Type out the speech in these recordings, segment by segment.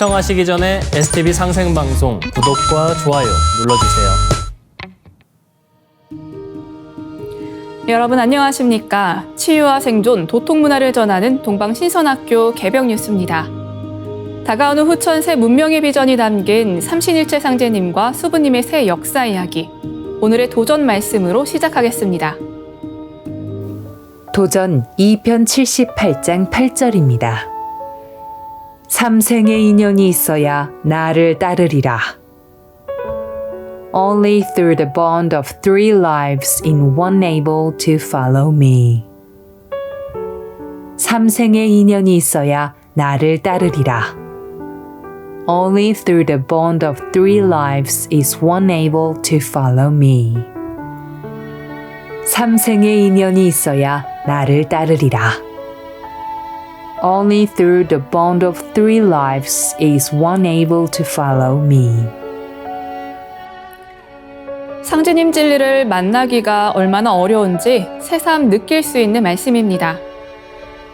시청하시기 전에 STV 상생방송 구독과 좋아요 눌러주세요. 여러분 안녕하십니까? 치유와 생존, 도통문화를 전하는 동방신선학교 개벽 뉴스입니다. 다가오는 후천 새 문명의 비전이 담긴 삼신일체 상제님과 수부님의 새 역사 이야기. 오늘의 도전 말씀으로 시작하겠습니다. 도전 2편 78장 8절입니다. 삼생의 인연이 있어야 나를 따르리라. Only through the bond of three lives is one able to follow me. 삼생의 인연이 있어야 나를 따르리라. Only through the bond of three lives is one able to follow me. 삼생의 인연이 있어야 나를 따르리라. Only through the bond of three lives is one able to follow me. 상제님 진리를 만나기가 얼마나 어려운지 새삼 느낄 수 있는 말씀입니다.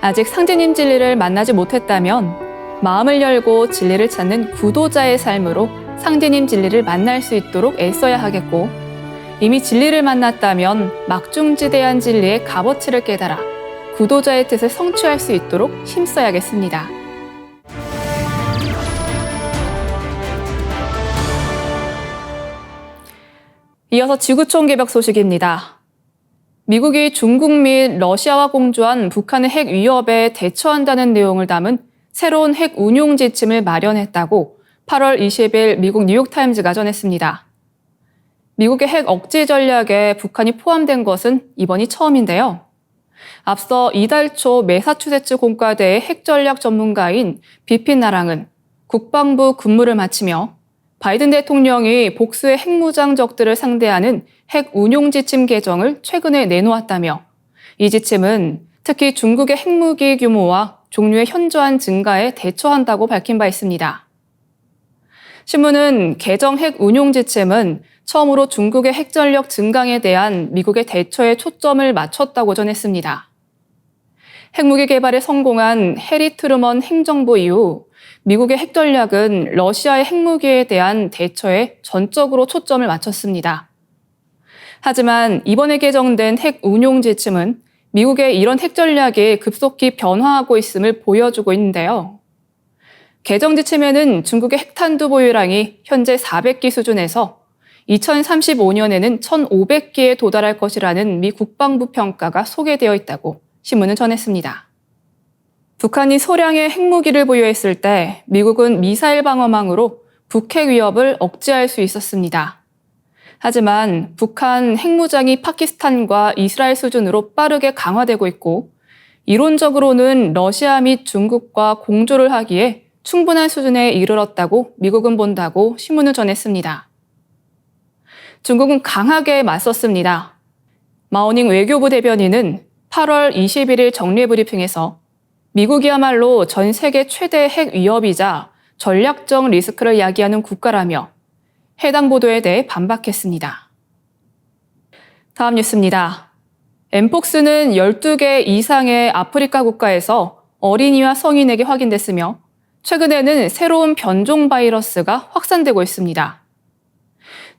아직 상제님 진리를 만나지 못했다면 마음을 열고 진리를 찾는 구도자의 삶으로 상제님 진리를 만날 수 있도록 애써야 하겠고, 이미 진리를 만났다면 막중지대한 진리의 값어치를 깨달아 구도자의 뜻을 성취할 수 있도록 힘써야겠습니다. 이어서 지구촌 개벽 소식입니다. 미국이 중국 및 러시아와 공조한 북한의 핵 위협에 대처한다는 내용을 담은 새로운 핵 운용 지침을 마련했다고 8월 20일 미국 뉴욕타임즈가 전했습니다. 미국의 핵 억제 전략에 북한이 포함된 것은 이번이 처음인데요. 앞서 이달 초 매사추세츠 공과대의 핵전략 전문가인 비핀 나랑은 국방부 근무를 마치며 바이든 대통령이 복수의 핵무장적들을 상대하는 핵 운용 지침 개정을 최근에 내놓았다며, 이 지침은 특히 중국의 핵무기 규모와 종류의 현저한 증가에 대처한다고 밝힌 바 있습니다. 신문은 개정 핵 운용 지침은 처음으로 중국의 핵전력 증강에 대한 미국의 대처에 초점을 맞췄다고 전했습니다. 핵무기 개발에 성공한 해리 트루먼 행정부 이후 미국의 핵전략은 러시아의 핵무기에 대한 대처에 전적으로 초점을 맞췄습니다. 하지만 이번에 개정된 핵 운용 지침은 미국의 이런 핵전략이 급속히 변화하고 있음을 보여주고 있는데요. 개정 지침에는 중국의 핵탄두 보유량이 현재 400기 수준에서 2035년에는 1,500기에 도달할 것이라는 미 국방부 평가가 소개되어 있다고 신문은 전했습니다. 북한이 소량의 핵무기를 보유했을 때 미국은 미사일 방어망으로 북핵 위협을 억제할 수 있었습니다. 하지만 북한 핵무장이 파키스탄과 이스라엘 수준으로 빠르게 강화되고 있고, 이론적으로는 러시아 및 중국과 공조를 하기에 충분한 수준에 이르렀다고 미국은 본다고 신문을 전했습니다. 중국은 강하게 맞섰습니다. 마오닝 외교부 대변인은 8월 21일 정례 브리핑에서 미국이야말로 전 세계 최대 핵 위협이자 전략적 리스크를 야기하는 국가라며 해당 보도에 대해 반박했습니다. 다음 뉴스입니다. 엠폭스는 12개 이상의 아프리카 국가에서 어린이와 성인에게 확인됐으며, 최근에는 새로운 변종 바이러스가 확산되고 있습니다.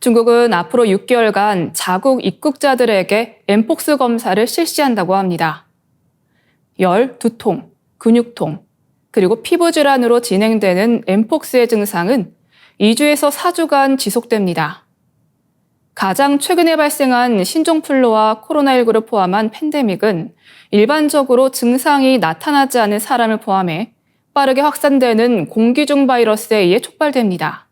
중국은 앞으로 6개월간 자국 입국자들에게 엠폭스 검사를 실시한다고 합니다. 열, 두통, 근육통, 그리고 피부질환으로 진행되는 엠폭스의 증상은 2주에서 4주간 지속됩니다. 가장 최근에 발생한 신종플루와 코로나19를 포함한 팬데믹은 일반적으로 증상이 나타나지 않은 사람을 포함해 빠르게 확산되는 공기중 바이러스에 의해 촉발됩니다.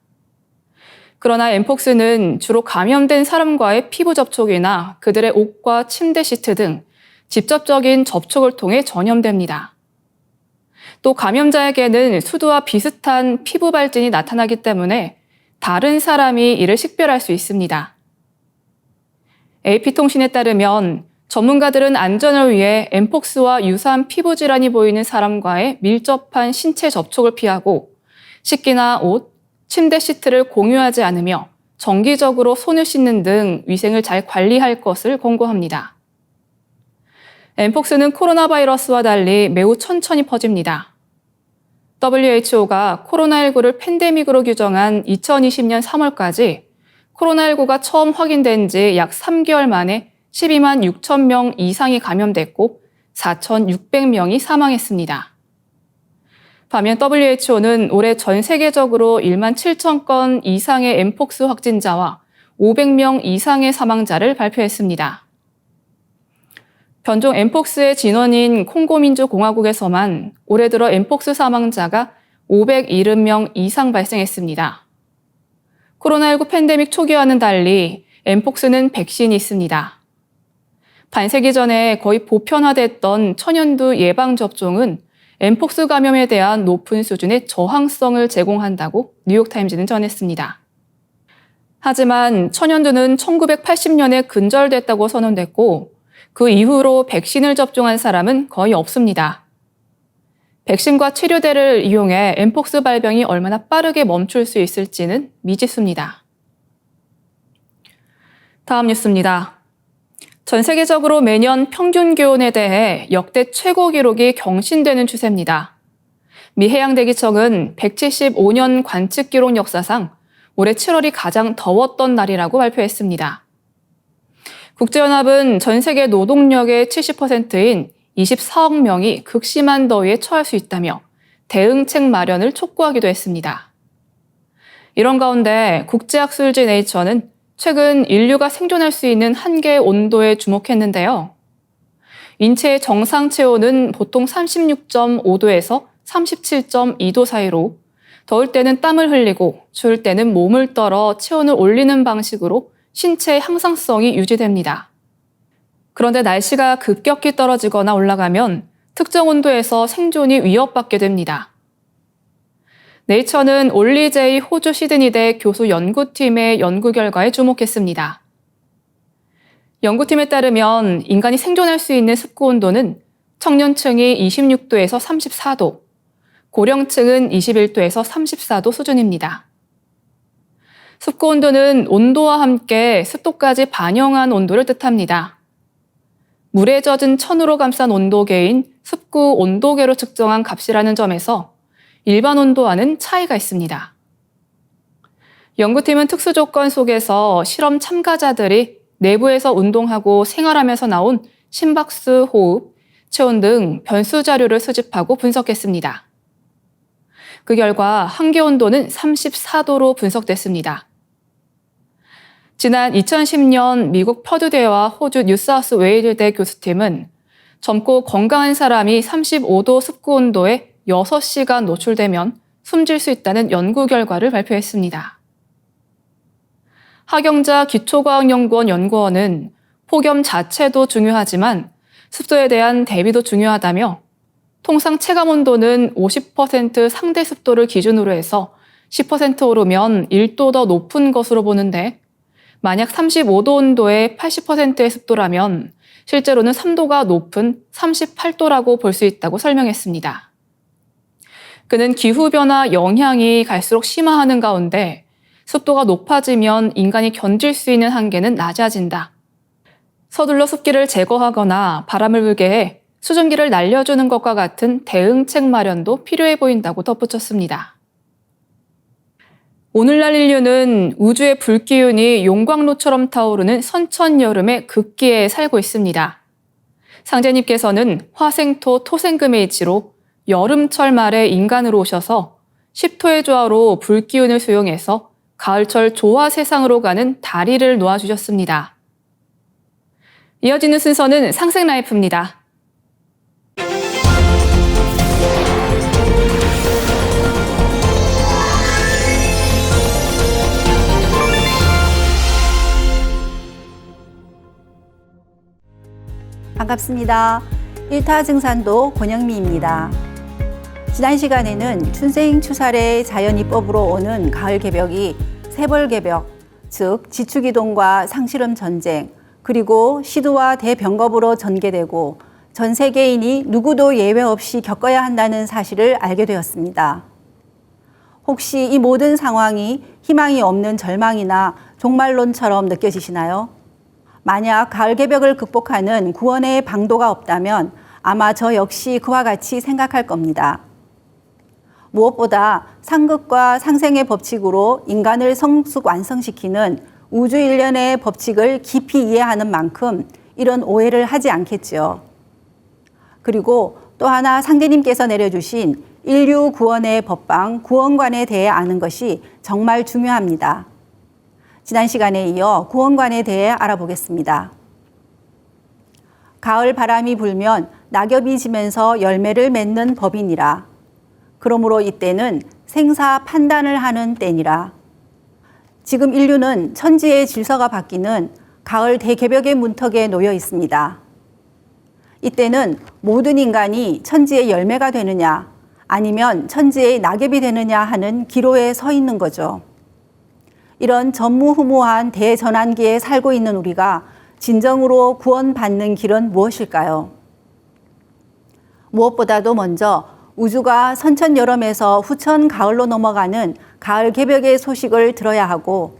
그러나 엠폭스는 주로 감염된 사람과의 피부 접촉이나 그들의 옷과 침대 시트 등 직접적인 접촉을 통해 전염됩니다. 또 감염자에게는 수두와 비슷한 피부 발진이 나타나기 때문에 다른 사람이 이를 식별할 수 있습니다. AP통신에 따르면 전문가들은 안전을 위해 엠폭스와 유사한 피부 질환이 보이는 사람과의 밀접한 신체 접촉을 피하고 식기나 옷, 침대 시트를 공유하지 않으며 정기적으로 손을 씻는 등 위생을 잘 관리할 것을 권고합니다. 엠폭스는 코로나 바이러스와 달리 매우 천천히 퍼집니다. WHO가 코로나19를 팬데믹으로 규정한 2020년 3월까지 코로나19가 처음 확인된 지 약 3개월 만에 12만 6천 명 이상이 감염됐고 4,600명이 사망했습니다. 반면 WHO는 올해 전 세계적으로 1만 7천 건 이상의 엠폭스 확진자와 500명 이상의 사망자를 발표했습니다. 변종 엠폭스의 진원인 콩고민주공화국에서만 올해 들어 엠폭스 사망자가 570명 이상 발생했습니다. 코로나19 팬데믹 초기와는 달리 엠폭스는 백신이 있습니다. 반세기 전에 거의 보편화됐던 천연두 예방접종은 엠폭스 감염에 대한 높은 수준의 저항성을 제공한다고 뉴욕타임즈는 전했습니다. 하지만 천연두는 1980년에 근절됐다고 선언됐고 그 이후로 백신을 접종한 사람은 거의 없습니다. 백신과 치료제를 이용해 엠폭스 발병이 얼마나 빠르게 멈출 수 있을지는 미지수입니다. 다음 뉴스입니다. 전 세계적으로 매년 평균 기온에 대해 역대 최고 기록이 경신되는 추세입니다. 미 해양대기청은 175년 관측 기록 역사상 올해 7월이 가장 더웠던 날이라고 발표했습니다. 국제연합은 전 세계 노동력의 70%인 24억 명이 극심한 더위에 처할 수 있다며 대응책 마련을 촉구하기도 했습니다. 이런 가운데 국제학술지 네이처는 최근 인류가 생존할 수 있는 한계의 온도에 주목했는데요. 인체의 정상 체온은 보통 36.5도에서 37.2도 사이로 더울 때는 땀을 흘리고 추울 때는 몸을 떨어 체온을 올리는 방식으로 신체의 항상성이 유지됩니다. 그런데 날씨가 급격히 떨어지거나 올라가면 특정 온도에서 생존이 위협받게 됩니다. 네이처는 올리제이 호주 시드니대 교수 연구팀의 연구 결과에 주목했습니다. 연구팀에 따르면 인간이 생존할 수 있는 습구 온도는 청년층이 26도에서 34도, 고령층은 21도에서 34도 수준입니다. 습구 온도는 온도와 함께 습도까지 반영한 온도를 뜻합니다. 물에 젖은 천으로 감싼 온도계인 습구 온도계로 측정한 값이라는 점에서 일반 온도와는 차이가 있습니다. 연구팀은 특수 조건 속에서 실험 참가자들이 내부에서 운동하고 생활하면서 나온 심박수, 호흡, 체온 등 변수 자료를 수집하고 분석했습니다. 그 결과 한계 온도는 34도로 분석됐습니다. 지난 2010년 미국 퍼듀대와 호주 뉴사우스 웨일즈대 교수팀은 젊고 건강한 사람이 35도 습구 온도에 6시간 노출되면 숨질 수 있다는 연구 결과를 발표했습니다. 하경자 기초과학연구원 연구원은 폭염 자체도 중요하지만 습도에 대한 대비도 중요하다며 통상 체감 온도는 50% 상대 습도를 기준으로 해서 10% 오르면 1도 더 높은 것으로 보는데 만약 35도 온도에 80%의 습도라면 실제로는 3도가 높은 38도라고 볼 수 있다고 설명했습니다. 그는 기후변화 영향이 갈수록 심화하는 가운데 습도가 높아지면 인간이 견딜 수 있는 한계는 낮아진다. 서둘러 습기를 제거하거나 바람을 불게 해 수증기를 날려주는 것과 같은 대응책 마련도 필요해 보인다고 덧붙였습니다. 오늘날 인류는 우주의 불기운이 용광로처럼 타오르는 선천 여름의 극기에 살고 있습니다. 상제님께서는 화생토 토생금의 이치로 여름철 말에 인간으로 오셔서 10토의 조화로 불기운을 수용해서 가을철 조화 세상으로 가는 다리를 놓아주셨습니다. 이어지는 순서는 상생라이프입니다. 반갑습니다. 1타 증산도 권영미입니다. 지난 시간에는 춘생추살의 자연이법으로 오는 가을 개벽이 세벌개벽, 즉 지축이동과 상실험 전쟁, 그리고 시두와 대병겁으로 전개되고 전 세계인이 누구도 예외 없이 겪어야 한다는 사실을 알게 되었습니다. 혹시 이 모든 상황이 희망이 없는 절망이나 종말론처럼 느껴지시나요? 만약 가을 개벽을 극복하는 구원의 방도가 없다면 아마 저 역시 그와 같이 생각할 겁니다. 무엇보다 상극과 상생의 법칙으로 인간을 성숙 완성시키는 우주 일련의 법칙을 깊이 이해하는 만큼 이런 오해를 하지 않겠지요. 그리고 또 하나 상제님께서 내려주신 인류 구원의 법방, 구원관에 대해 아는 것이 정말 중요합니다. 지난 시간에 이어 구원관에 대해 알아보겠습니다. 가을 바람이 불면 낙엽이 지면서 열매를 맺는 법이니라. 그러므로 이때는 생사 판단을 하는 때니라. 지금 인류는 천지의 질서가 바뀌는 가을 대개벽의 문턱에 놓여 있습니다. 이때는 모든 인간이 천지의 열매가 되느냐 아니면 천지의 낙엽이 되느냐 하는 기로에 서 있는 거죠. 이런 전무후무한 대전환기에 살고 있는 우리가 진정으로 구원받는 길은 무엇일까요? 무엇보다도 먼저 우주가 선천여름에서 후천가을로 넘어가는 가을 개벽의 소식을 들어야 하고,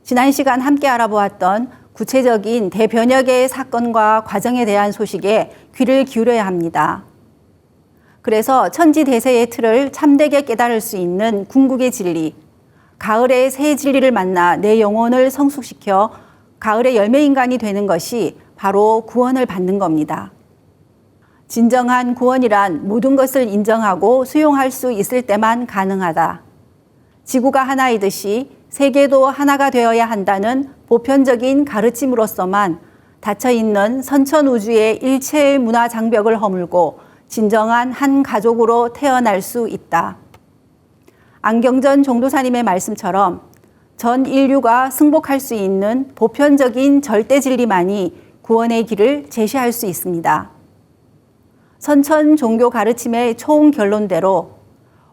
지난 시간 함께 알아보았던 구체적인 대변혁의 사건과 과정에 대한 소식에 귀를 기울여야 합니다. 그래서 천지대세의 틀을 참되게 깨달을 수 있는 궁극의 진리, 가을의 새 진리를 만나 내 영혼을 성숙시켜 가을의 열매인간이 되는 것이 바로 구원을 받는 겁니다. 진정한 구원이란 모든 것을 인정하고 수용할 수 있을 때만 가능하다. 지구가 하나이듯이 세계도 하나가 되어야 한다는 보편적인 가르침으로서만 닫혀있는 선천우주의 일체의 문화 장벽을 허물고 진정한 한 가족으로 태어날 수 있다. 안경전 종도사님의 말씀처럼 전 인류가 승복할 수 있는 보편적인 절대 진리만이 구원의 길을 제시할 수 있습니다. 선천 종교 가르침의 총 결론대로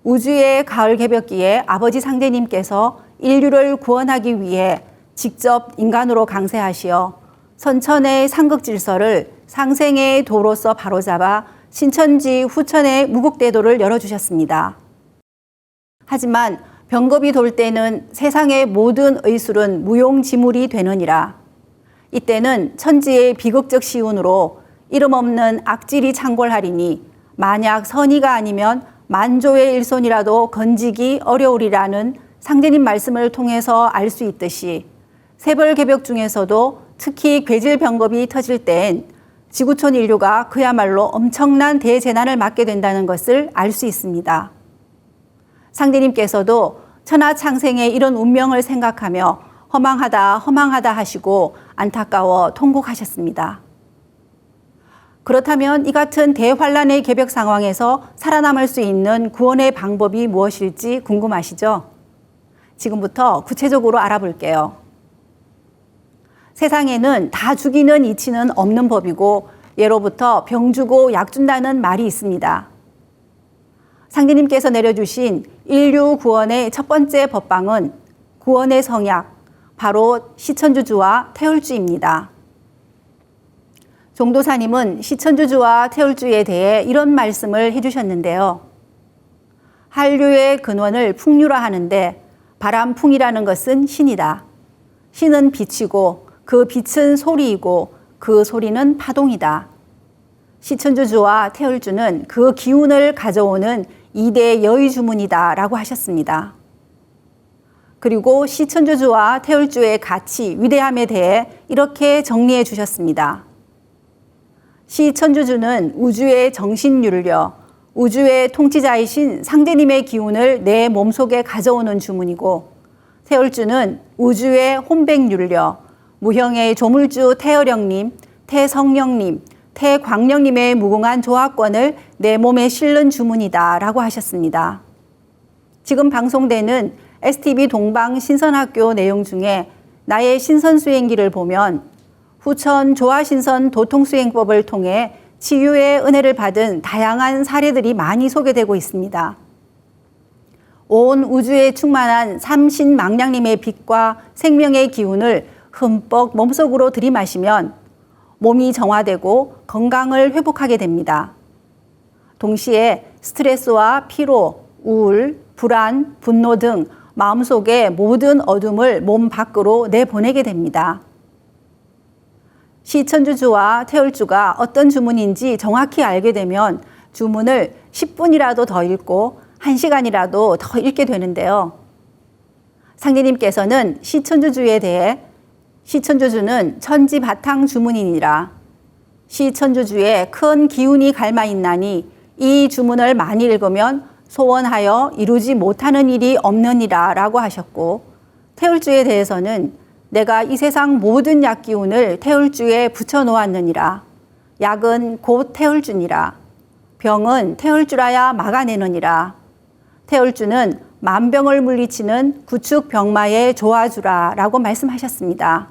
우주의 가을 개벽기에 아버지 상제님께서 인류를 구원하기 위해 직접 인간으로 강세하시어 선천의 상극 질서를 상생의 도로서 바로잡아 신천지 후천의 무국대도를 열어주셨습니다. 하지만 병겁이 돌 때는 세상의 모든 의술은 무용지물이 되느니라. 이때는 천지의 비극적 시운으로 이름 없는 악질이 창궐하리니 만약 선의가 아니면 만조의 일손이라도 건지기 어려우리라는 상제님 말씀을 통해서 알 수 있듯이 세벌개벽 중에서도 특히 괴질병겁이 터질 땐 지구촌 인류가 그야말로 엄청난 대재난을 맞게 된다는 것을 알 수 있습니다. 상제님께서도 천하창생의 이런 운명을 생각하며 허망하다 하시고 안타까워 통곡하셨습니다. 그렇다면 이 같은 대환란의 개벽 상황에서 살아남을 수 있는 구원의 방법이 무엇일지 궁금하시죠? 지금부터 구체적으로 알아볼게요. 세상에는 다 죽이는 이치는 없는 법이고 예로부터 병 주고 약 준다는 말이 있습니다. 상제님께서 내려주신 인류 구원의 첫 번째 법방은 구원의 성약, 바로 시천주주와 태울주입니다. 종도사님은 시천주주와 태울주에 대해 이런 말씀을 해주셨는데요. 한류의 근원을 풍류라 하는데 바람풍이라는 것은 신이다. 신은 빛이고 그 빛은 소리이고 그 소리는 파동이다. 시천주주와 태울주는 그 기운을 가져오는 2대 여의주문이다 라고 하셨습니다. 그리고 시천주주와 태울주의 가치, 위대함에 대해 이렇게 정리해 주셨습니다. 시천주주는 우주의 정신윤려, 우주의 통치자이신 상제님의 기운을 내 몸속에 가져오는 주문이고, 태울주는 우주의 혼백윤려, 무형의 조물주 태어령님, 태성령님, 태광령님의 무궁한 조합권을 내 몸에 실는 주문이다 라고 하셨습니다. 지금 방송되는 STV 동방 신선학교 내용 중에 나의 신선수행기를 보면 후천 조화신선 도통수행법을 통해 치유의 은혜를 받은 다양한 사례들이 많이 소개되고 있습니다. 온 우주에 충만한 삼신망량님의 빛과 생명의 기운을 흠뻑 몸속으로 들이마시면 몸이 정화되고 건강을 회복하게 됩니다. 동시에 스트레스와 피로, 우울, 불안, 분노 등 마음속의 모든 어둠을 몸 밖으로 내보내게 됩니다. 시천주주와 태울주가 어떤 주문인지 정확히 알게 되면 주문을 10분이라도 더 읽고 1시간이라도 더 읽게 되는데요. 상제님께서는 시천주주에 대해 시천주주는 천지바탕 주문이니라. 시천주주에 큰 기운이 갈마 있나니 이 주문을 많이 읽으면 소원하여 이루지 못하는 일이 없느니라 라고 하셨고, 태울주에 대해서는 내가 이 세상 모든 약기운을 태울주에 붙여놓았느니라. 약은 곧 태울주니라. 병은 태울주라야 막아내느니라. 태울주는 만병을 물리치는 구축 병마의 조아주라 라고 말씀하셨습니다.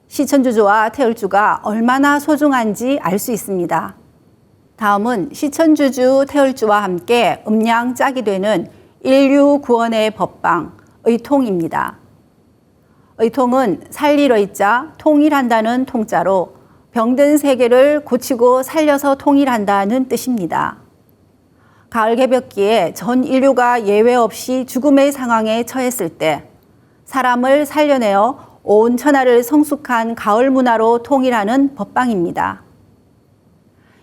시천주주와 태울주가 얼마나 소중한지 알 수 있습니다. 다음은 시천주주 태울주와 함께 음양짝이 되는 인류 구원의 법방, 의통입니다. 의통은 살릴 의자, 통일한다는 통자로 병든 세계를 고치고 살려서 통일한다는 뜻입니다. 가을 개벽기에 전 인류가 예외 없이 죽음의 상황에 처했을 때 사람을 살려내어 온 천하를 성숙한 가을 문화로 통일하는 법방입니다.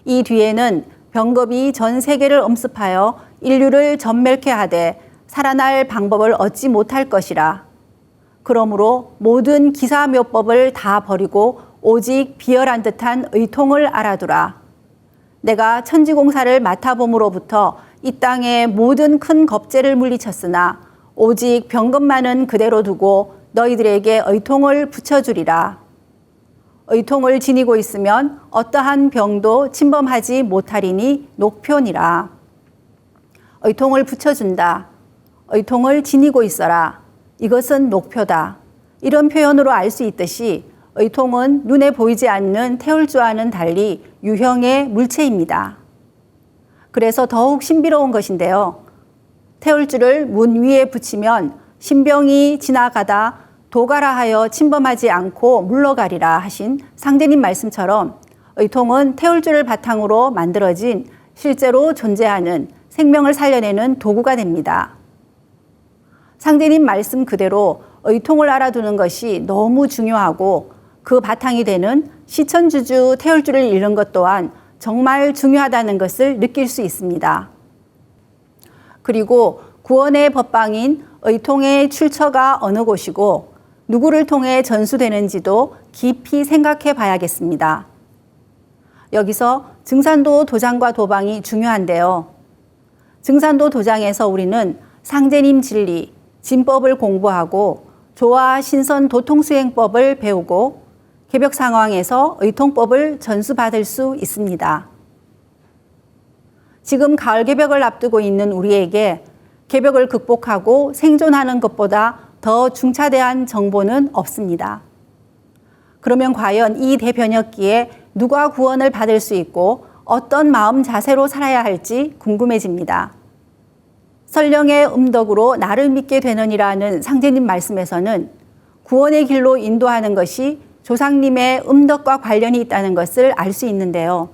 이 뒤에는 병겁이 전 세계를 엄습하여 인류를 전멸케 하되 살아날 방법을 얻지 못할 것이라. 그러므로 모든 기사묘법을 다 버리고 오직 비열한 듯한 의통을 알아두라. 내가 천지공사를 맡아봄으로부터 이 땅의 모든 큰 겁제를 물리쳤으나 오직 병겁만은 그대로 두고 너희들에게 의통을 붙여주리라. 의통을 지니고 있으면 어떠한 병도 침범하지 못하리니 녹표니라. 의통을 붙여준다. 의통을 지니고 있어라. 이것은 녹표다. 이런 표현으로 알 수 있듯이 의통은 눈에 보이지 않는 태울주와는 달리 유형의 물체입니다. 그래서 더욱 신비로운 것인데요. 태울주를 문 위에 붙이면 신병이 지나가다 도가라 하여 침범하지 않고 물러가리라 하신 상제님 말씀처럼 의통은 태울주를 바탕으로 만들어진 실제로 존재하는 생명을 살려내는 도구가 됩니다. 상제님 말씀 그대로 의통을 알아두는 것이 너무 중요하고 그 바탕이 되는 시천주주 태울주를 읽는 것 또한 정말 중요하다는 것을 느낄 수 있습니다. 그리고 구원의 법방인 의통의 출처가 어느 곳이고 누구를 통해 전수되는지도 깊이 생각해 봐야겠습니다. 여기서 증산도 도장과 도방이 중요한데요. 증산도 도장에서 우리는 상제님 진리, 진법을 공부하고 조화 신선 도통수행법을 배우고 개벽 상황에서 의통법을 전수받을 수 있습니다. 지금 가을 개벽을 앞두고 있는 우리에게 개벽을 극복하고 생존하는 것보다 더 중차대한 정보는 없습니다. 그러면 과연 이 대변혁기에 누가 구원을 받을 수 있고 어떤 마음 자세로 살아야 할지 궁금해집니다. 설령의 음덕으로 나를 믿게 되느니라는 상제님 말씀에서는 구원의 길로 인도하는 것이 조상님의 음덕과 관련이 있다는 것을 알 수 있는데요.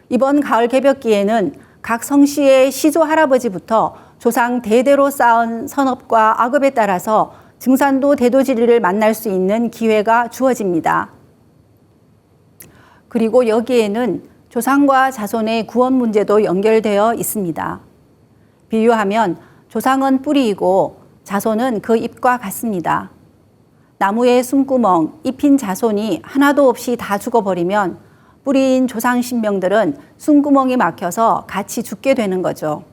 이번 가을 개벽기에는 각 성씨의 시조 할아버지부터 조상 대대로 쌓은 선업과 악업에 따라서 증산도 대도지리를 만날 수 있는 기회가 주어집니다. 그리고 여기에는 조상과 자손의 구원 문제도 연결되어 있습니다. 비유하면 조상은 뿌리이고 자손은 그 잎과 같습니다. 나무의 숨구멍, 잎인 자손이 하나도 없이 다 죽어버리면 뿌리인 조상 신명들은 숨구멍이 막혀서 같이 죽게 되는 거죠.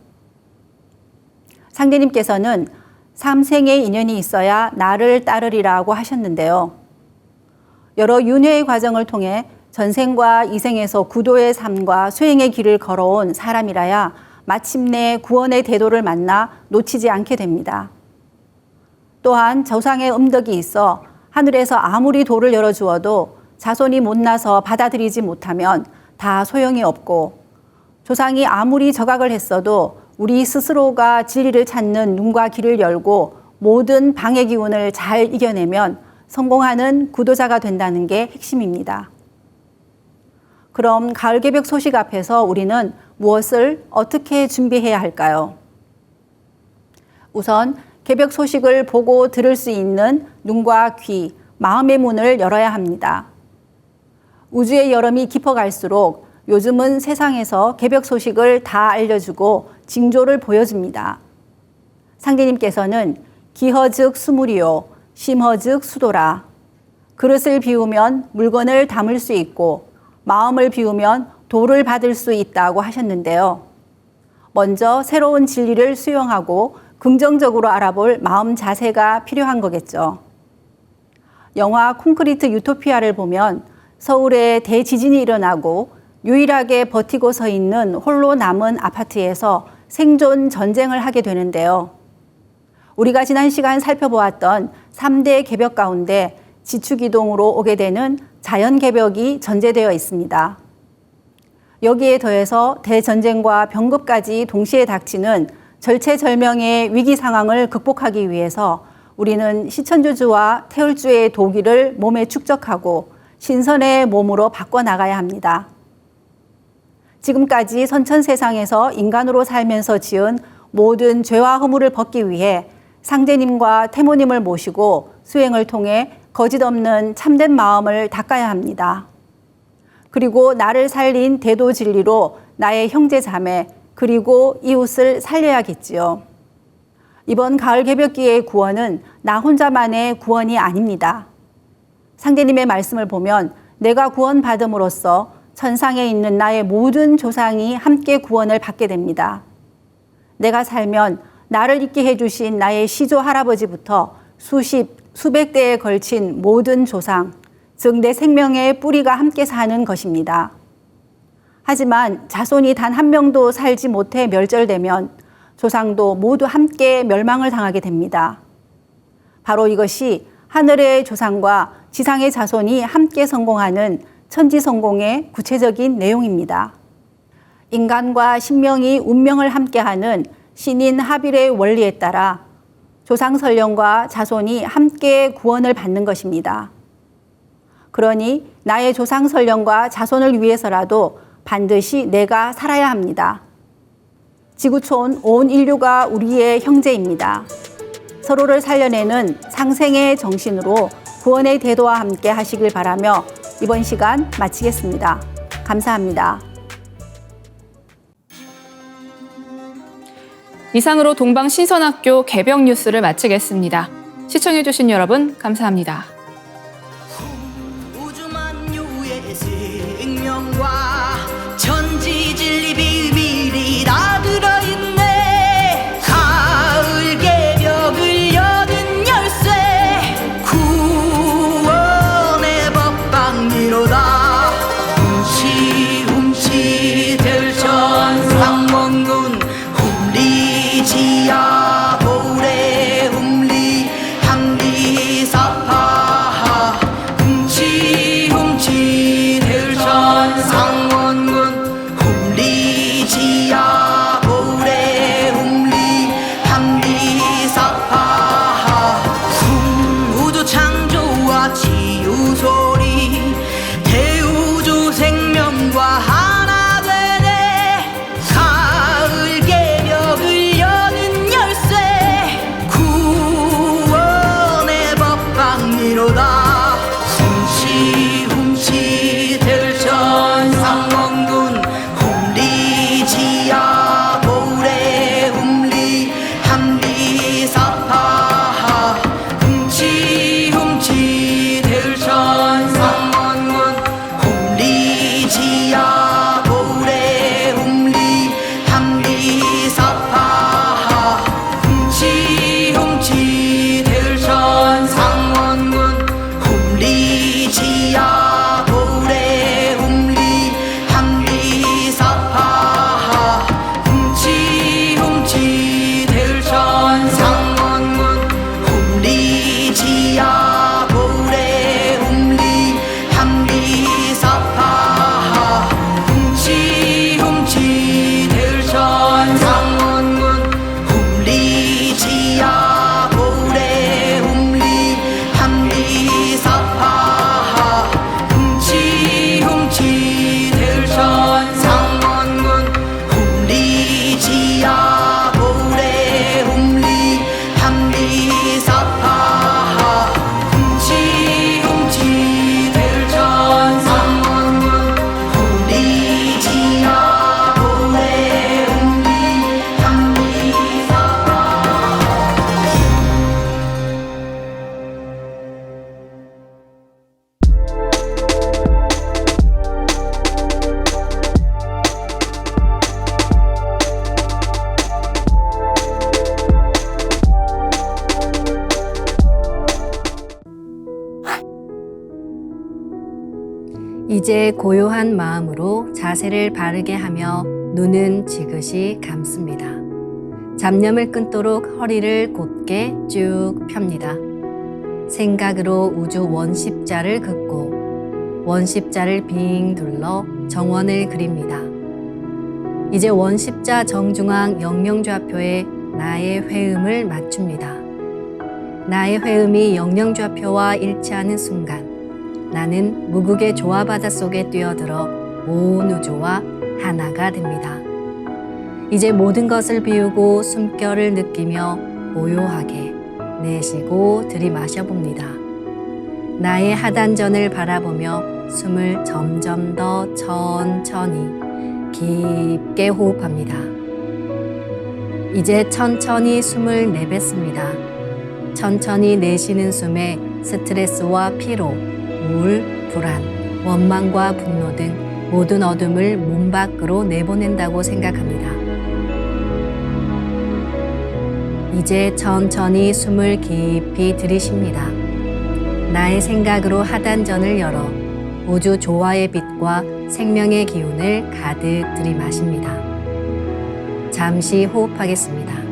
상제님께서는 삼생의 인연이 있어야 나를 따르리라고 하셨는데요. 여러 윤회의 과정을 통해 전생과 이생에서 구도의 삶과 수행의 길을 걸어온 사람이라야 마침내 구원의 대도를 만나 놓치지 않게 됩니다. 또한 조상의 음덕이 있어 하늘에서 아무리 도를 열어주어도 자손이 못나서 받아들이지 못하면 다 소용이 없고, 조상이 아무리 저각을 했어도 우리 스스로가 진리를 찾는 눈과 귀를 열고 모든 방해 기운을 잘 이겨내면 성공하는 구도자가 된다는 게 핵심입니다. 그럼 가을 개벽 소식 앞에서 우리는 무엇을 어떻게 준비해야 할까요? 우선 개벽 소식을 보고 들을 수 있는 눈과 귀, 마음의 문을 열어야 합니다. 우주의 여름이 깊어갈수록 요즘은 세상에서 개벽 소식을 다 알려주고 징조를 보여줍니다. 상제님께서는 기허즉 수물이요, 심허즉 수도라. 그릇을 비우면 물건을 담을 수 있고 마음을 비우면 도를 받을 수 있다고 하셨는데요. 먼저 새로운 진리를 수용하고 긍정적으로 알아볼 마음 자세가 필요한 거겠죠. 영화 콘크리트 유토피아를 보면 서울에 대지진이 일어나고 유일하게 버티고 서 있는 홀로 남은 아파트에서 생존 전쟁을 하게 되는데요. 우리가 지난 시간 살펴보았던 3대 개벽 가운데 지축이동으로 오게 되는 자연개벽이 전제되어 있습니다. 여기에 더해서 대전쟁과 병급까지 동시에 닥치는 절체절명의 위기 상황을 극복하기 위해서 우리는 시천주주와 태울주의 도기를 몸에 축적하고 신선의 몸으로 바꿔나가야 합니다. 지금까지 선천 세상에서 인간으로 살면서 지은 모든 죄와 허물을 벗기 위해 상제님과 태모님을 모시고 수행을 통해 거짓 없는 참된 마음을 닦아야 합니다. 그리고 나를 살린 대도 진리로 나의 형제 자매 그리고 이웃을 살려야겠지요. 이번 가을 개벽기의 구원은 나 혼자만의 구원이 아닙니다. 상제님의 말씀을 보면 내가 구원받음으로써 천상에 있는 나의 모든 조상이 함께 구원을 받게 됩니다. 내가 살면 나를 있게 해주신 나의 시조 할아버지부터 수백 대에 걸친 모든 조상, 즉 내 생명의 뿌리가 함께 사는 것입니다. 하지만 자손이 단 한 명도 살지 못해 멸절되면 조상도 모두 함께 멸망을 당하게 됩니다. 바로 이것이 하늘의 조상과 지상의 자손이 함께 성공하는 천지성공의 구체적인 내용입니다. 인간과 신명이 운명을 함께하는 신인 하빌의 원리에 따라 조상설령과 자손이 함께 구원을 받는 것입니다. 그러니 나의 조상설령과 자손을 위해서라도 반드시 내가 살아야 합니다. 지구촌 온 인류가 우리의 형제입니다. 서로를 살려내는 상생의 정신으로 구원의 대도와 함께 하시길 바라며 이번 시간 마치겠습니다. 감사합니다. 이상으로 동방신선학교 개벽 뉴스를 마치겠습니다. 시청해주신 여러분 감사합니다. 우주만유의 생명과 천지진리 비밀이 다 들어있네. 가을 개벽을 여는 열쇠 구원의 법방미로다. 훔치 대천 상원군 지야 보래 훔리 항리 사파 이제 고요한 마음으로 자세를 바르게 하며 눈은 지그시 감습니다. 잡념을 끊도록 허리를 곧게 쭉 펴니다. 생각으로 우주 원십자를 긋고 원십자를 빙 둘러 정원을 그립니다. 이제 원십자 정중앙 영영좌표에 나의 회음을 맞춥니다. 나의 회음이 영영좌표와 일치하는 순간 나는 무극의 조화바다 속에 뛰어들어 온 우주와 하나가 됩니다. 이제 모든 것을 비우고 숨결을 느끼며 고요하게 내쉬고 들이마셔 봅니다. 나의 하단전을 바라보며 숨을 점점 더 천천히 깊게 호흡합니다. 이제 천천히 숨을 내뱉습니다. 천천히 내쉬는 숨에 스트레스와 피로, 우울, 불안, 원망과 분노 등 모든 어둠을 몸 밖으로 내보낸다고 생각합니다. 이제 천천히 숨을 깊이 들이쉽니다. 나의 생각으로 하단전을 열어 우주 조화의 빛과 생명의 기운을 가득 들이마십니다. 잠시 호흡하겠습니다.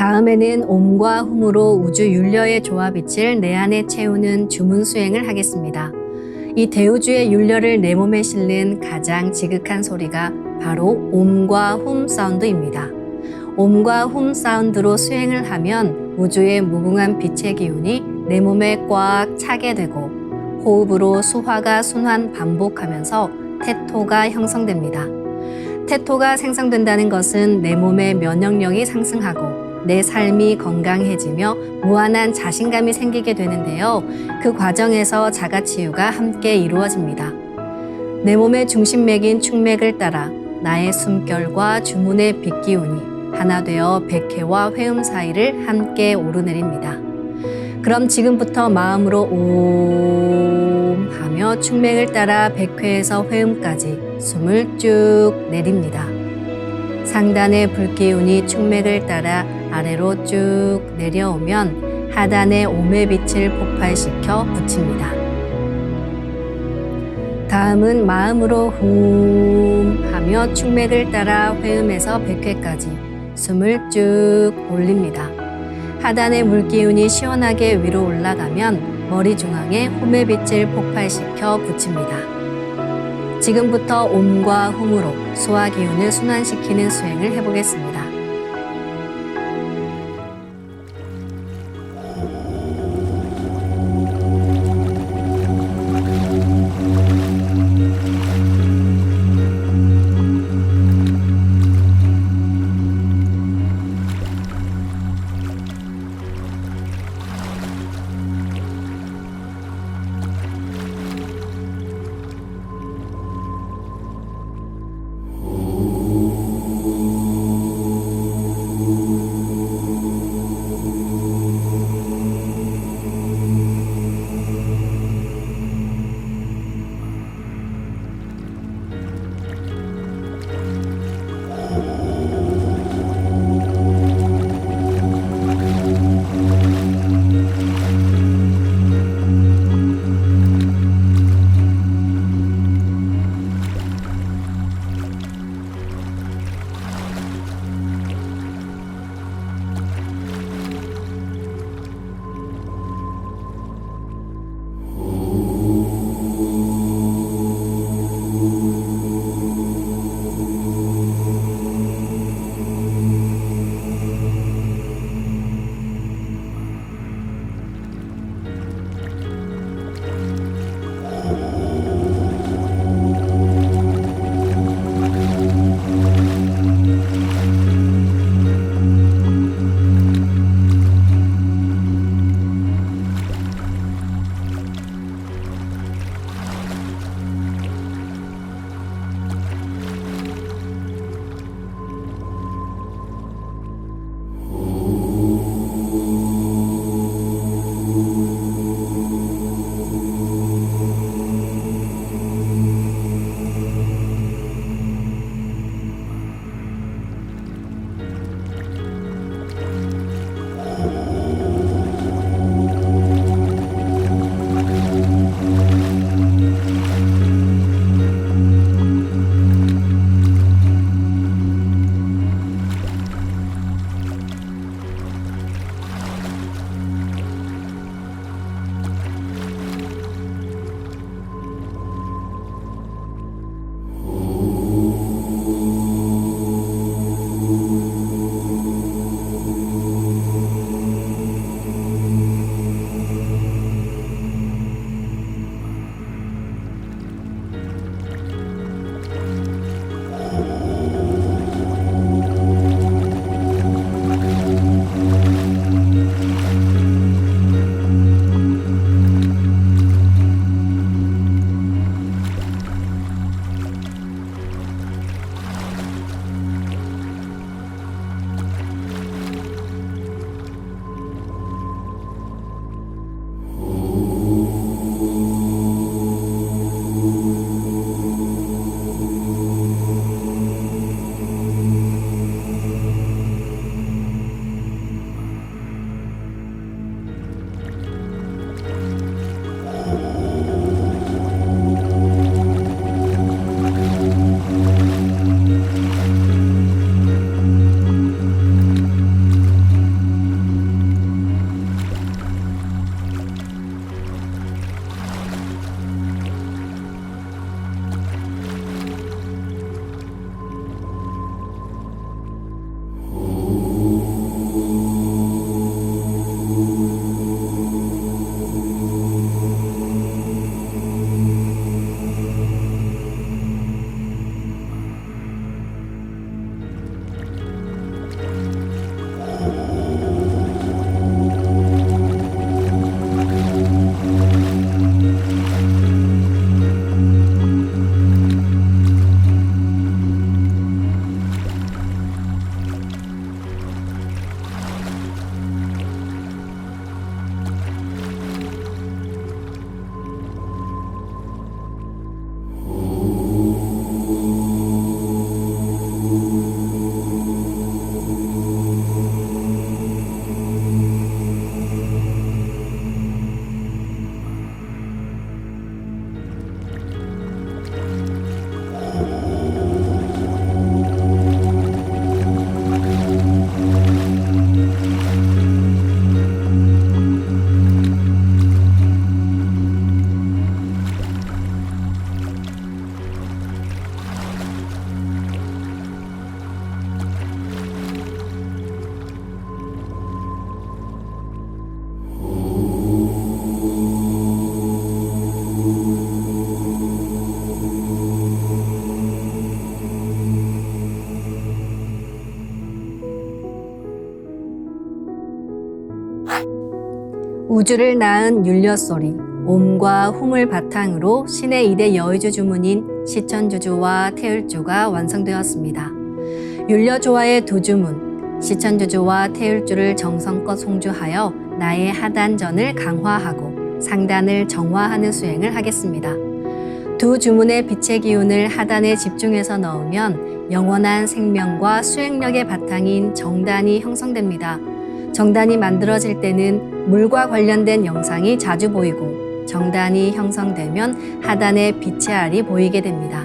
다음에는 옴과 훔으로 우주 윤려의 조화빛을 내 안에 채우는 주문 수행을 하겠습니다. 이 대우주의 윤려를 내 몸에 실는 가장 지극한 소리가 바로 옴과 훔 사운드입니다. 옴과 훔 사운드로 수행을 하면 우주의 무궁한 빛의 기운이 내 몸에 꽉 차게 되고 호흡으로 수화가 순환 반복하면서 태토가 형성됩니다. 태토가 생성된다는 것은 내 몸의 면역력이 상승하고 내 삶이 건강해지며 무한한 자신감이 생기게 되는데요. 그 과정에서 자가치유가 함께 이루어집니다. 내 몸의 중심맥인 축맥을 따라 나의 숨결과 주문의 빛기운이 하나 되어 백회와 회음 사이를 함께 오르내립니다. 그럼 지금부터 마음으로 옴 하며 축맥을 따라 백회에서 회음까지 숨을 쭉 내립니다. 상단의 불기운이 축맥을 따라 아래로 쭉 내려오면 하단의 옴의 빛을 폭발시켜 붙입니다. 다음은 마음으로 훔 하며 축맥을 따라 회음에서 백회까지 숨을 쭉 올립니다. 하단의 물기운이 시원하게 위로 올라가면 머리 중앙에 홈의 빛을 폭발시켜 붙입니다. 지금부터 옴과 훔으로 소화 기운을 순환시키는 수행을 해보겠습니다. 우주를 낳은 율려 소리, 옴과 hum을 바탕으로 신의 2대 여의주 주문인 시천주주와 태율주가 완성되었습니다. 율려조화의 두 주문, 시천주주와 태율주를 정성껏 송주하여 나의 하단전을 강화하고 상단을 정화하는 수행을 하겠습니다. 두 주문의 빛의 기운을 하단에 집중해서 넣으면 영원한 생명과 수행력의 바탕인 정단이 형성됩니다. 정단이 만들어질 때는 물과 관련된 영상이 자주 보이고 정단이 형성되면 하단에 빛의 알이 보이게 됩니다.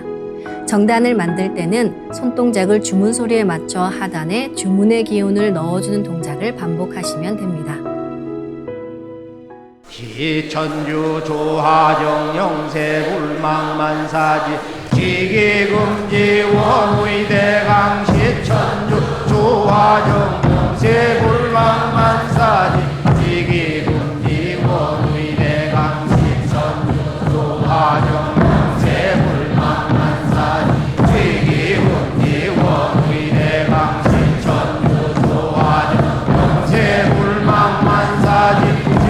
정단을 만들 때는 손동작을 주문 소리에 맞춰 하단에 주문의 기운을 넣어주는 동작을 반복하시면 됩니다. 시천주 조화정 영세불망만사지 지기금지 원의대강 시천주 조화정 영세불망만사지 지기금지 원의대강 시천주 조화정 영세불망만사지 지기금지 원의대강 시천주 조화정 영세불망만사지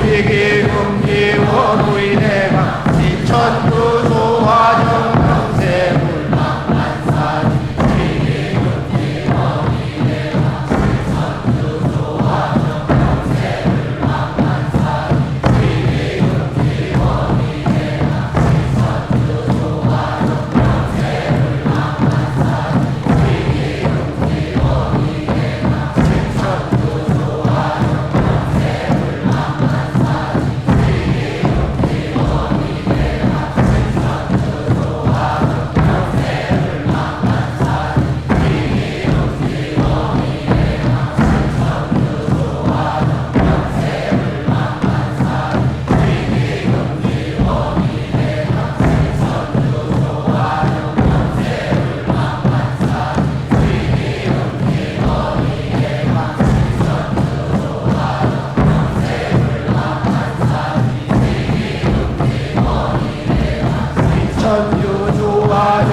지기금지 원의대강 시천주 조화정 영세불망만사지 지기금지 원의대강 시천주 조화정 영세불망만사지 지기금지 원의대강 시천주 조화정 영세불망만사지 지기금지 원의대강 시천주 조화정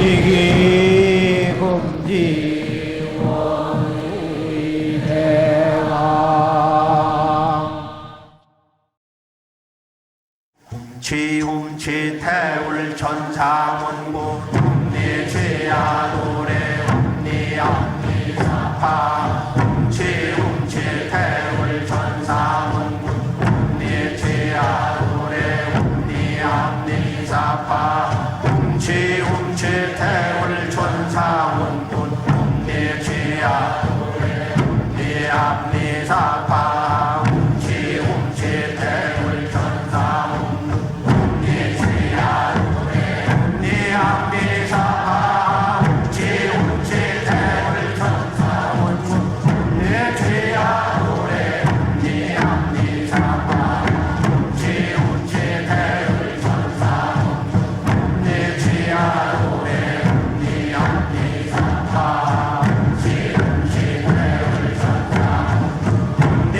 지기금지 원의대강 훔치 태울 천상원고 훔니 죄야 노래 훔니 앞니 사파 훔치 태울 천상원고 훔니 죄야 노래 훔니 앞니 사파 훔치 태울 천상원고 훔니 죄야 노래 훔니 앞니 사파 훔치 태울 천상원고 훔니 죄야 노래 훔니 앞니 사파 훔치 태울 천상원고 훔니 죄야 노래 훔니 앞니 사파 훔치 태울 천상원고 훔니 죄야 노래 훔니 앞니 사파 훔치 태울 천상원고 훔니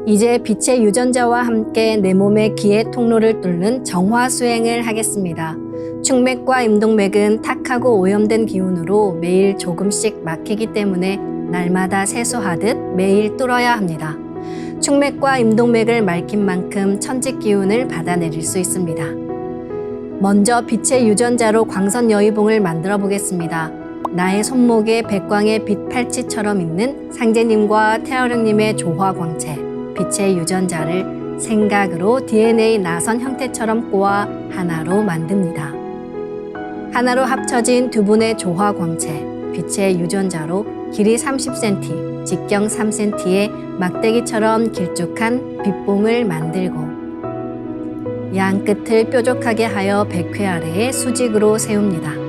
이제 빛의 유전자와 함께 내 몸의 기의 통로를 뚫는 정화 수행을 하겠습니다. 축맥과 임동맥은 탁하고 오염된 기운으로 매일 조금씩 막히기 때문에 날마다 세수하듯 매일 뚫어야 합니다. 축맥과 임동맥을 맑힌 만큼 천직 기운을 받아내릴 수 있습니다. 먼저 빛의 유전자로 광선 여의봉을 만들어 보겠습니다. 나의 손목에 백광의 빛 팔찌처럼 있는 상제님과 태어령님의 조화 광채, 빛의 유전자를 생각으로 DNA 나선 형태처럼 꼬아 하나로 만듭니다. 하나로 합쳐진 두 분의 조화 광채, 빛의 유전자로 길이 30cm, 직경 3cm의 막대기처럼 길쭉한 빛봉을 만들고 양 끝을 뾰족하게 하여 백회 아래에 수직으로 세웁니다.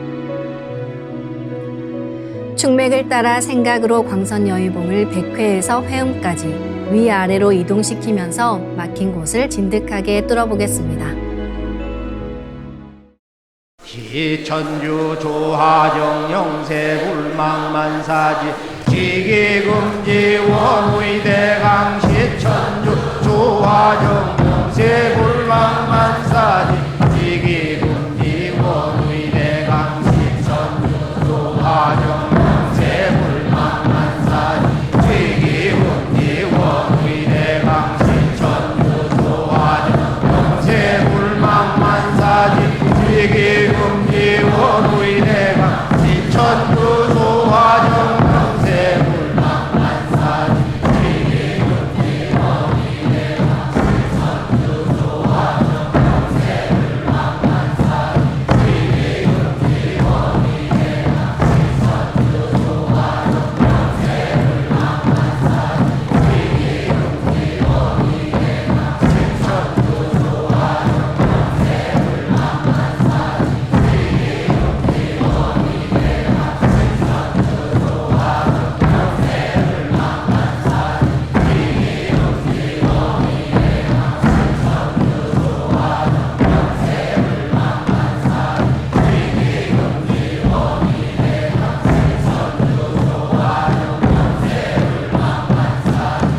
축맥을 따라 생각으로 광선 여의봉을 백회에서 회음까지 위아래로 이동시키면서 막힌 곳을 진득하게 뚫어보겠습니다. 기천주 조하정 영세 불망만사지 지기금지 원의대강 시천주 조하정 영세 불망만사지 지기금지 원의대강 시천주 조하정 영세 불망만사지 지기금지 원의대강 시천주 조하정 영세 불망만사지 지기금지 원의대강 시천주 조하정 영세 불망만사지 지기금지 원의대강 시천주 조하정 영세 불망만사지 지기금지 원의대강 시천주 조하정 영세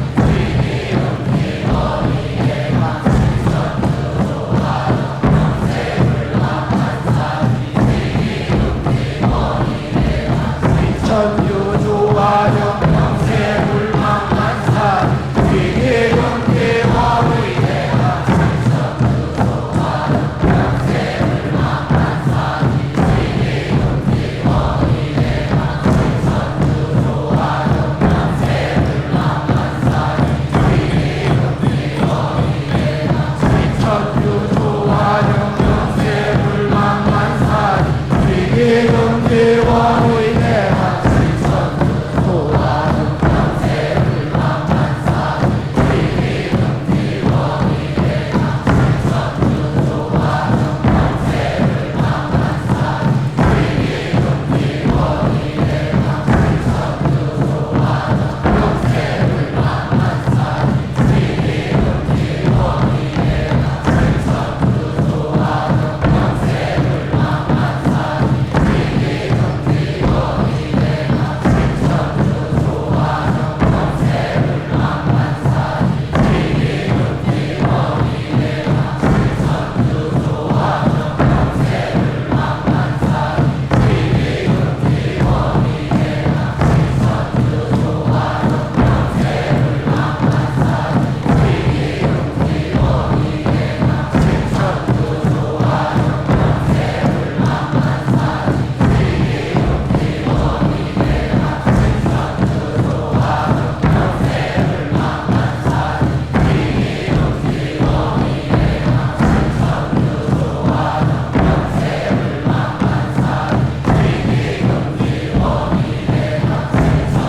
불망만사지 지기금지 원의대강 시천주 조하정 영세 불망만사지 천주 조하정 영세 불망만사지 지기금지 원의대강 시천주 조하정 영세 불망만사지 지기금지 원의대강 시천주 조하정 영세 불망만사지 지기금지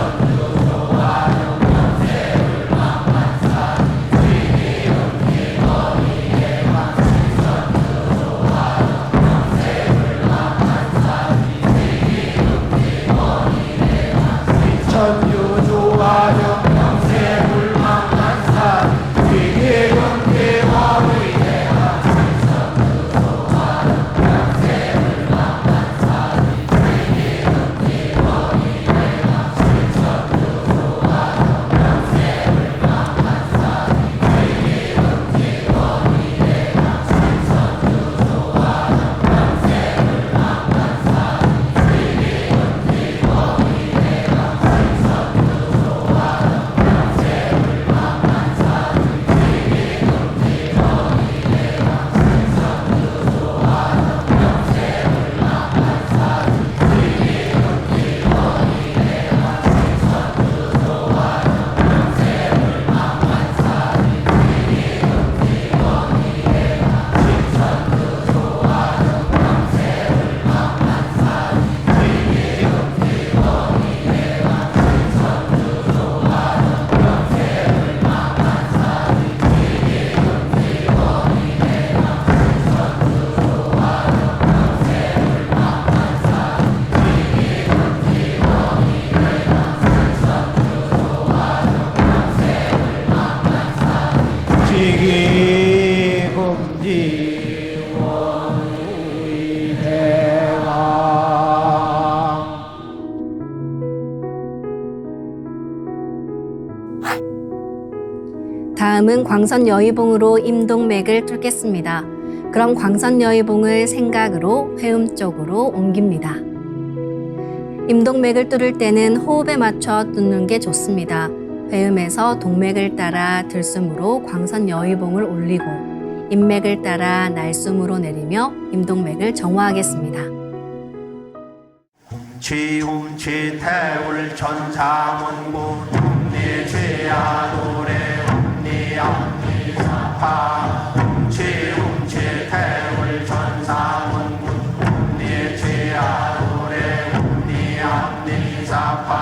원의대강 시천주 조하정 영세 불망만사지 지기금지 원의대강 다음은 광선 여의봉으로 임동맥을 뚫겠습니다. 그럼 광선 여의봉을 생각으로 회음 쪽으로 옮깁니다. 임동맥을 뚫을 때는 호흡에 맞춰 뚫는 게 좋습니다. 회음에서 동맥을 따라 들숨으로 광선 여의봉을 올리고 인맥을 따라 날숨으로 내리며 임동맥을 정화하겠습니다. 지움치 태울 천사문군 내 죄야 노래 네 암니사파 지움치 태울 천사문군 내 죄야 노래 네 암니사파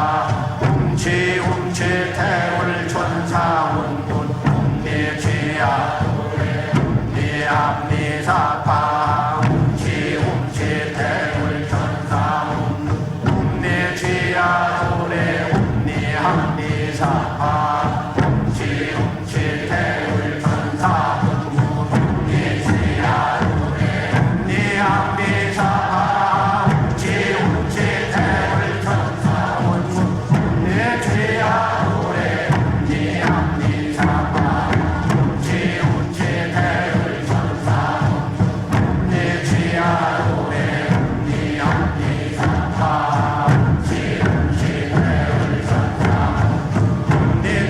지움치 태울 천사문군 내 죄야 노래 네 암니사파 지움치 태울 천사문군 내 죄야 노래 네 암니사파 지움치 태울 천사문군 내 죄야 노래 네 암니사파 지움치 태울 천사문군 내 죄야 노래 네 암니사파 지움치 태울 천사문군 내 죄야 노래 네 암니사파 지움치 태울 천사문군 내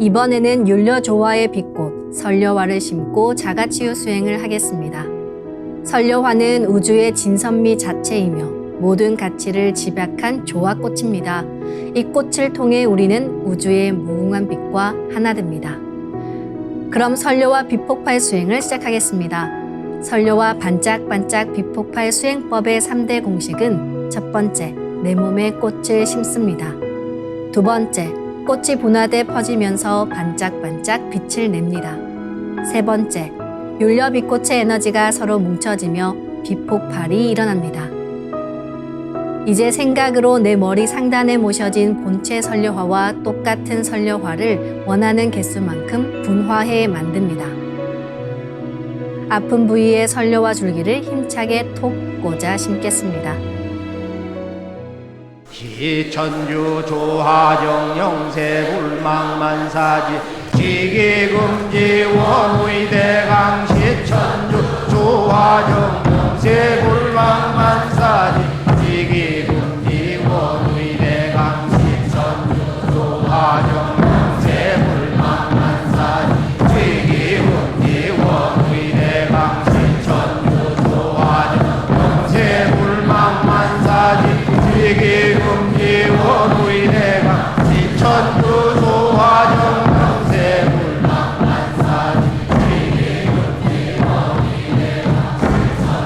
이번에는 율려조화의 빛꽃 설려화를 심고 자가치유 수행을 하겠습니다. 설려화는 우주의 진선미 자체이며 모든 가치를 집약한 조화꽃입니다. 이 꽃을 통해 우리는 우주의 무궁한 빛과 하나 됩니다. 그럼 설려화 빛폭발 수행을 시작하겠습니다. 설려화 반짝반짝 빛폭발 수행법의 3대 공식은 첫 번째, 내 몸에 꽃을 심습니다. 두 번째, 꽃이 분화돼 퍼지면서 반짝반짝 빛을 냅니다. 세 번째, 율려 빛꽃의 에너지가 서로 뭉쳐지며 빛폭발이 일어납니다. 이제 생각으로 내 머리 상단에 모셔진 본체 설려화와 똑같은 설려화를 원하는 개수만큼 분화해 만듭니다. 아픈 부위에 설려화 줄기를 힘차게 톡 꽂아 심겠습니다. 기천주 조하정 영세불망만사지 지기금지 원의대강 시천주 조하정 영세불망만사지 지기금지 원의대강 시천주 조하정 영세불망만사지 지기금지 원의대강 시천주 조하정 영세불망만사지 지기금지 원의대강 시천주 조하정 영세불망만사지 지기금지 원의대강 시천주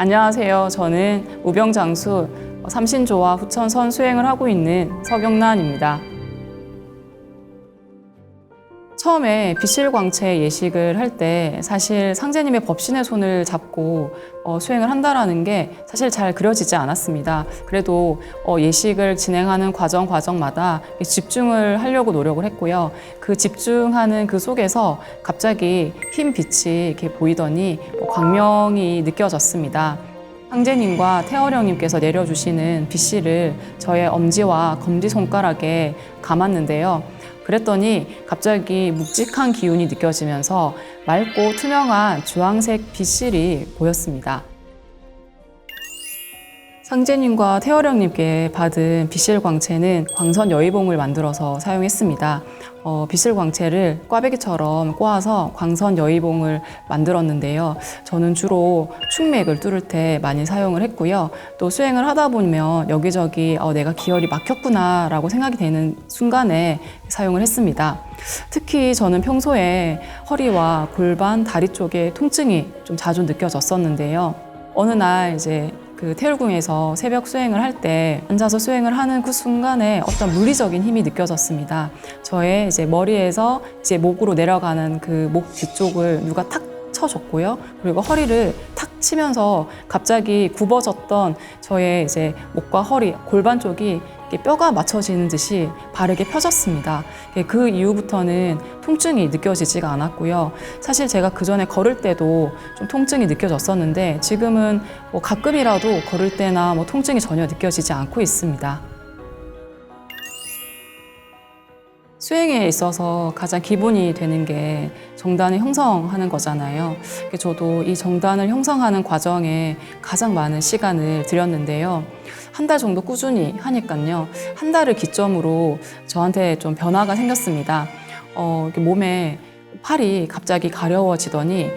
안녕하세요. 저는 우병장수 삼신조와 후천선 수행을 하고 있는 서경란입니다. 처음에 비실광채 예식을 할 때 사실 상제님의 법신의 손을 잡고 수행을 한다라는 게 사실 잘 그려지지 않았습니다. 그래도 예식을 진행하는 과정마다 집중을 하려고 노력을 했고요. 그 집중하는 그 속에서 갑자기 흰 빛이 이렇게 보이더니 광명이 느껴졌습니다. 상제님과 태어령님께서 내려주시는 빛실을 저의 엄지와 검지손가락에 감았는데요. 그랬더니 갑자기 묵직한 기운이 느껴지면서 맑고 투명한 주황색 빛실이 보였습니다. 상제님과 태어령님께 받은 빛실광채는 광선 여의봉을 만들어서 사용했습니다. 빛실광채를 꽈배기처럼 꼬아서 광선 여의봉을 만들었는데요. 저는 주로 충맥을 뚫을 때 많이 사용을 했고요. 또 수행을 하다 보면 여기저기 내가 기혈이 막혔구나 라고 생각이 되는 순간에 사용을 했습니다. 특히 저는 평소에 허리와 골반, 다리 쪽에 통증이 좀 자주 느껴졌었는데요. 어느 날 이제 그 태울궁에서 새벽 수행을 할 때 앉아서 수행을 하는 그 순간에 어떤 물리적인 힘이 느껴졌습니다. 저의 이제 머리에서 이제 목으로 내려가는 그 목 뒤쪽을 누가 탁 쳐줬고요. 그리고 허리를 탁 치면서 갑자기 굽어졌던 저의 이제 목과 허리, 골반 쪽이 뼈가 맞춰지는 듯이 바르게 펴졌습니다. 그 이후부터는 통증이 느껴지지가 않았고요. 사실 제가 그 전에 걸을 때도 좀 통증이 느껴졌었는데 지금은 가끔이라도 걸을 때나 통증이 전혀 느껴지지 않고 있습니다. 수행에 있어서 가장 기본이 되는 게 정단을 형성하는 거잖아요. 저도 이 정단을 형성하는 과정에 가장 많은 시간을 들였는데요. 한 달 정도 꾸준히 하니까요. 한 달을 기점으로 저한테 좀 변화가 생겼습니다. 몸에 팔이 갑자기 가려워지더니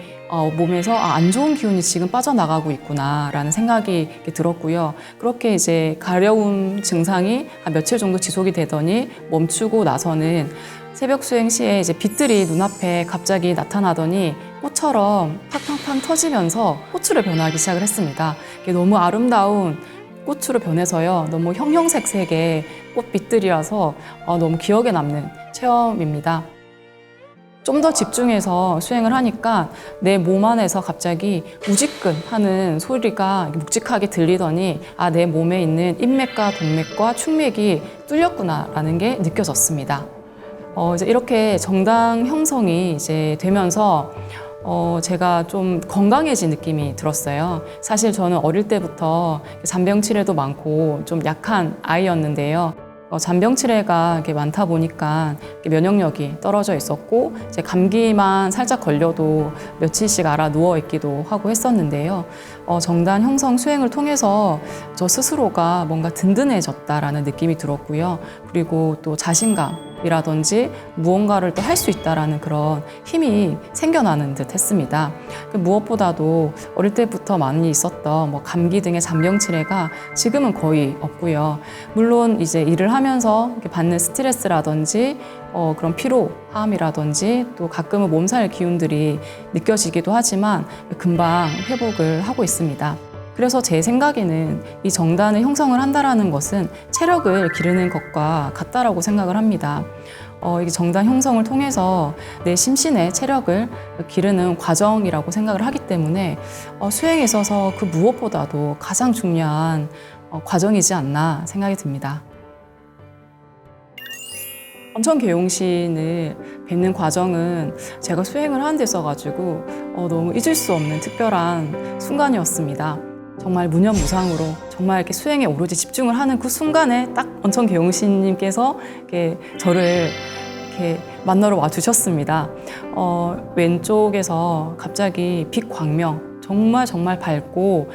몸에서 안 좋은 기운이 지금 빠져나가고 있구나라는 생각이 들었고요. 그렇게 이제 가려움 증상이 한 며칠 정도 지속이 되더니 멈추고 나서는 새벽 수행 시에 이제 빛들이 눈앞에 갑자기 나타나더니 꽃처럼 팡팡팡 터지면서 꽃으로 변하기 시작을 했습니다. 이게 너무 아름다운 꽃으로 변해서요. 너무 형형색색의 꽃빛들이라서 너무 기억에 남는 체험입니다. 좀 더 집중해서 수행을 하니까 내 몸 안에서 갑자기 우지끈 하는 소리가 묵직하게 들리더니 내 몸에 있는 인맥과 동맥과 충맥이 뚫렸구나라는 게 느껴졌습니다. 이제 이렇게 정당 형성이 이제 되면서 제가 좀 건강해진 느낌이 들었어요. 사실 저는 어릴 때부터 잔병치레도 많고 좀 약한 아이였는데요. 잔병치레가 이렇게 많다 보니까 면역력이 떨어져 있었고 이제 감기만 살짝 걸려도 며칠씩 알아 누워 있기도 하고 했었는데요. 정단 형성 수행을 통해서 저 스스로가 뭔가 든든해졌다라는 느낌이 들었고요. 그리고 또 자신감이라든지 무언가를 또 할 수 있다라는 그런 힘이 생겨나는 듯 했습니다. 무엇보다도 어릴 때부터 많이 있었던 감기 등의 잔병치레가 지금은 거의 없고요. 물론 이제 일을 하면서 받는 스트레스라든지 그런 피로함이라든지 또 가끔은 몸살 기운들이 느껴지기도 하지만 금방 회복을 하고 있습니다. 그래서 제 생각에는 이 정단을 형성을 한다라는 것은 체력을 기르는 것과 같다라고 생각을 합니다. 이 정단 형성을 통해서 내 심신의 체력을 기르는 과정이라고 생각을 하기 때문에 수행에 있어서 그 무엇보다도 가장 중요한 과정이지 않나 생각이 듭니다. 원천계용신을 뵙는 과정은 제가 수행을 하는 데 있어가지고 너무 잊을 수 없는 특별한 순간이었습니다. 정말 무념무상으로 정말 이렇게 수행에 오로지 집중을 하는 그 순간에 딱 원천계용신님께서 이렇게 저를 이렇게 만나러 와 주셨습니다. 왼쪽에서 갑자기 빛 광명 정말 밝고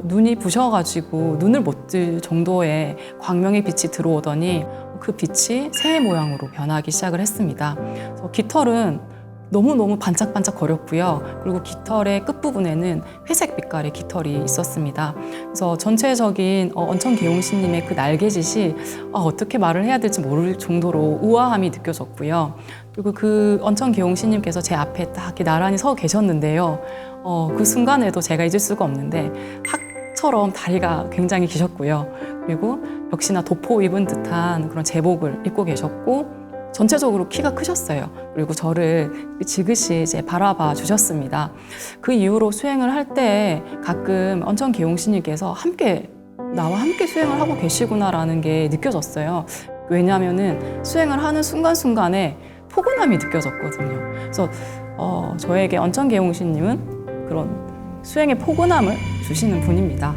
눈이 부셔가지고 눈을 못 뜰 정도의 광명의 빛이 들어오더니 그 빛이 새 모양으로 변하기 시작을 했습니다. 그래서 깃털은 너무너무 반짝반짝 거렸고요. 그리고 깃털의 끝부분에는 회색 빛깔의 깃털이 있었습니다. 그래서 전체적인 언천 계홍시님의 그 날개짓이 어떻게 말을 해야 될지 모를 정도로 우아함이 느껴졌고요. 그리고 그 언천 계홍시님께서 제 앞에 딱 이렇게 나란히 서 계셨는데요. 그 순간에도 제가 잊을 수가 없는데 학처럼 다리가 굉장히 기셨고요. 그리고 역시나 도포 입은 듯한 그런 제복을 입고 계셨고 전체적으로 키가 크셨어요. 그리고 저를 지그시 이제 바라봐 주셨습니다. 그 이후로 수행을 할 때 가끔 언천 계홍시님께서 나와 함께 수행을 하고 계시구나라는 게 느껴졌어요. 왜냐하면은 수행을 하는 순간순간에 포근함이 느껴졌거든요. 그래서 저에게 언천 계홍시님은 그런 수행의 포근함을 주시는 분입니다.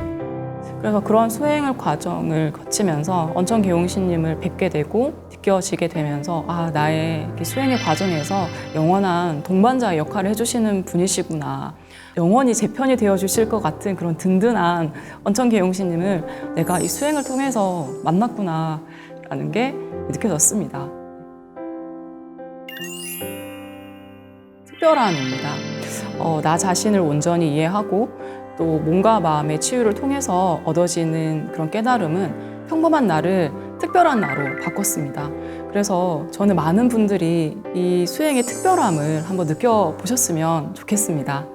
그래서 그런 수행을 과정을 거치면서 언천 계홍시님을 뵙게 되고 느껴지게 되면서 나의 수행의 과정에서 영원한 동반자의 역할을 해주시는 분이시구나. 영원히 제 편이 되어주실 것 같은 그런 든든한 언천 계홍시님을 내가 이 수행을 통해서 만났구나라는 게 느껴졌습니다. 특별함입니다. 나 자신을 온전히 이해하고 또 몸과 마음의 치유를 통해서 얻어지는 그런 깨달음은 평범한 나를 특별한 나로 바꿨습니다. 그래서 저는 많은 분들이 이 수행의 특별함을 한번 느껴보셨으면 좋겠습니다.